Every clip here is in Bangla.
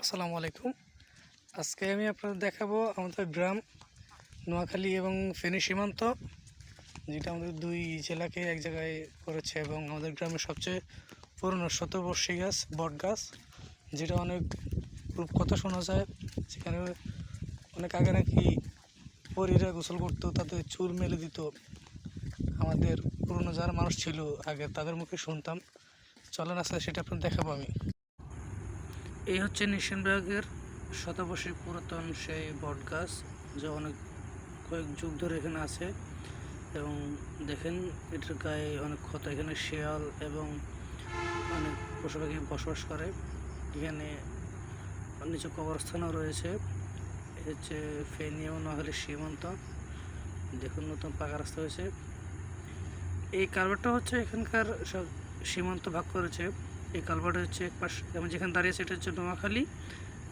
আসসালামু আলাইকুম। আজকে আমি আপনাদের দেখাবো আমাদের গ্রাম নোয়াখালী এবং ফেনী সীমান্ত, যেটা আমাদের দুই জেলাকে এক জায়গায় করেছে, এবং আমাদের গ্রামের সবচেয়ে পুরনো শতবর্ষী গাছ বট গাছ, যেটা অনেক রূপকথা শোনা যায়। সেখানে অনেক আগে নাকি পরীরা গোসল করতো, তাদের চুল মেলে দিত। আমাদের পুরনো যারা মানুষ ছিল আগে, তাদের মুখে শুনতাম। চলেন আসলে সেটা আপনাদের দেখাবো আমি। এই হচ্ছে নিশানবাগের শতবর্ষী পুরাতন সেই বট গাছ, যা অনেক কয়েক যুগ ধরে এখানে আছে। এবং দেখেন এটার গায়ে অনেক ক্ষত, এখানে শেয়াল এবং অনেক পশু পাখি বসবাস করে। এখানে নিচে কবরস্থানও রয়েছে। হচ্ছে ফেনী এবং নোয়াখালীর সীমান্ত। দেখুন নতুন পাকা রাস্তা হয়েছে। এই কালভারটা হচ্ছে এখানকার সব সীমান্ত ভাগ করেছে। এই কালভারটা হচ্ছে এক পাশ, যেমন যেখানে দাঁড়িয়েছে এটা হচ্ছে নোয়াখালী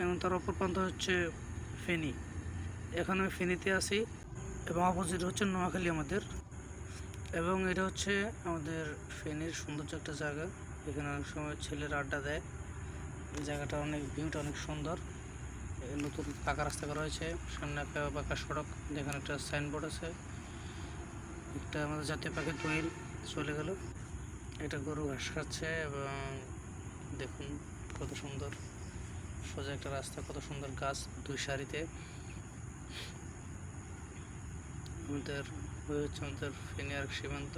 এবং তার অপর প্রান্ত হচ্ছে ফেনী। এখন আমি ফেনীতে আছি এবং অপোজিট হচ্ছে নোয়াখালী আমাদের। এবং এটা হচ্ছে আমাদের ফেনীর সৌন্দর্য একটা জায়গা, এখানে অনেক সময় ছেলেরা আড্ডা দেয়। এই জায়গাটা অনেক ভিউটা অনেক সুন্দর। নতুন পাকা রাস্তা করা হয়েছে, সামনে একটা পাকা সড়ক, যেখানে একটা সাইনবোর্ড আছে। একটা আমাদের জাতীয় পাখি কোয়েল চলে গেল। এটা গরু ঘাস খাচ্ছে এবং দেখুন কত সুন্দর সোজা একটা রাস্তা, কত সুন্দর গাছ দুই সারিতে। আমাদের হচ্ছে আমাদের ফেনী আর সীমান্ত।